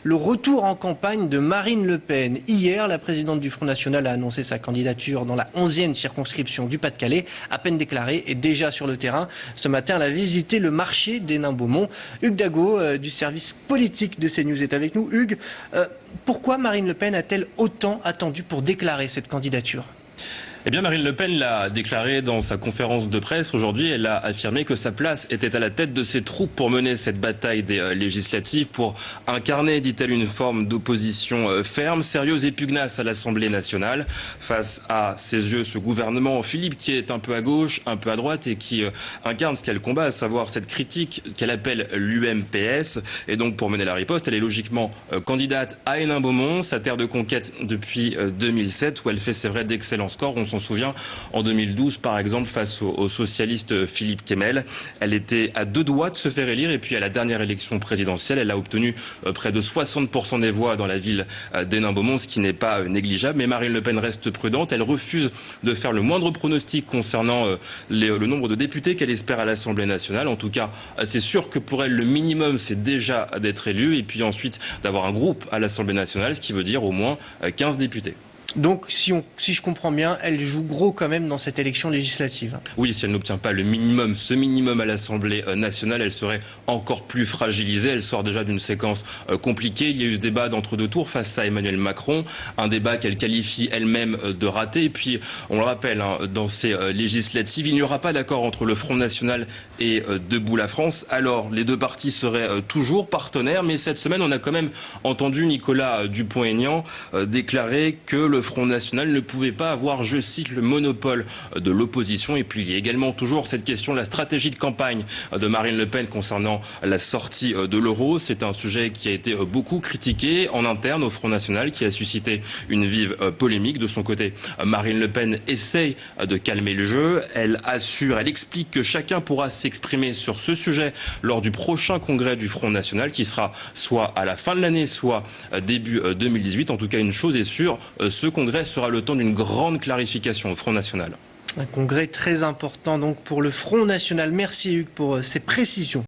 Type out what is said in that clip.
le retour en campagne de Marine Le Pen. Hier, la présidente du Front National a annoncé sa candidature dans la 11e circonscription du Pas-de-Calais. À peine déclarée et déjà sur le terrain. Ce matin, elle a visité le marché d'Hénin-Beaumont. Hugues Dago du service politique de CNews est avec nous. Hugues, pourquoi Marine Le Pen a-t-elle autant attendu pour déclarer cette candidature ? Eh bien, Marine Le Pen l'a déclaré dans sa conférence de presse aujourd'hui. Elle a affirmé que sa place était à la tête de ses troupes pour mener cette bataille des législatives, pour incarner, dit-elle, une forme d'opposition ferme, sérieuse et pugnace à l'Assemblée nationale. Face à ses yeux, ce gouvernement, Philippe, qui est un peu à gauche, un peu à droite et qui incarne ce qu'elle combat, à savoir cette critique qu'elle appelle l'UMPS. Et donc, pour mener la riposte, elle est logiquement candidate à Hénin-Beaumont, sa terre de conquête depuis 2007, où elle fait, c'est vrai, d'excellents scores. On s'en souvient, en 2012, par exemple, face au socialiste Philippe Kemel. Elle était à 2 doigts de se faire élire et puis à la dernière élection présidentielle, elle a obtenu près de 60% des voix dans la ville d'Hénin-Beaumont, ce qui n'est pas négligeable. Mais Marine Le Pen reste prudente. Elle refuse de faire le moindre pronostic concernant le nombre de députés qu'elle espère à l'Assemblée nationale. En tout cas, c'est sûr que pour elle, le minimum, c'est déjà d'être élue et puis ensuite d'avoir un groupe à l'Assemblée nationale, ce qui veut dire au moins 15 députés. Donc, si je comprends bien, elle joue gros quand même dans cette élection législative. Oui, si elle n'obtient pas le minimum, ce minimum à l'Assemblée nationale, elle serait encore plus fragilisée. Elle sort déjà d'une séquence compliquée. Il y a eu ce débat d'entre-deux tours face à Emmanuel Macron, un débat qu'elle qualifie elle-même de raté. Et puis, on le rappelle, dans ces législatives, il n'y aura pas d'accord entre le Front National et Debout la France. Alors, les deux partis seraient toujours partenaires, mais cette semaine, on a quand même entendu Nicolas Dupont-Aignan déclarer que le Front National ne pouvait pas avoir, je cite, le monopole de l'opposition. Et puis il y a également toujours cette question de la stratégie de campagne de Marine Le Pen concernant la sortie de l'euro. C'est un sujet qui a été beaucoup critiqué en interne au Front National, qui a suscité une vive polémique. De son côté, Marine Le Pen essaye de calmer le jeu. Elle assure, elle explique que chacun pourra s'exprimer sur ce sujet lors du prochain congrès du Front National, qui sera soit à la fin de l'année, soit début 2018. En tout cas, une chose est sûre, ce congrès sera le temps d'une grande clarification au Front National. Un congrès très important donc pour le Front National. Merci Hugues pour ces précisions.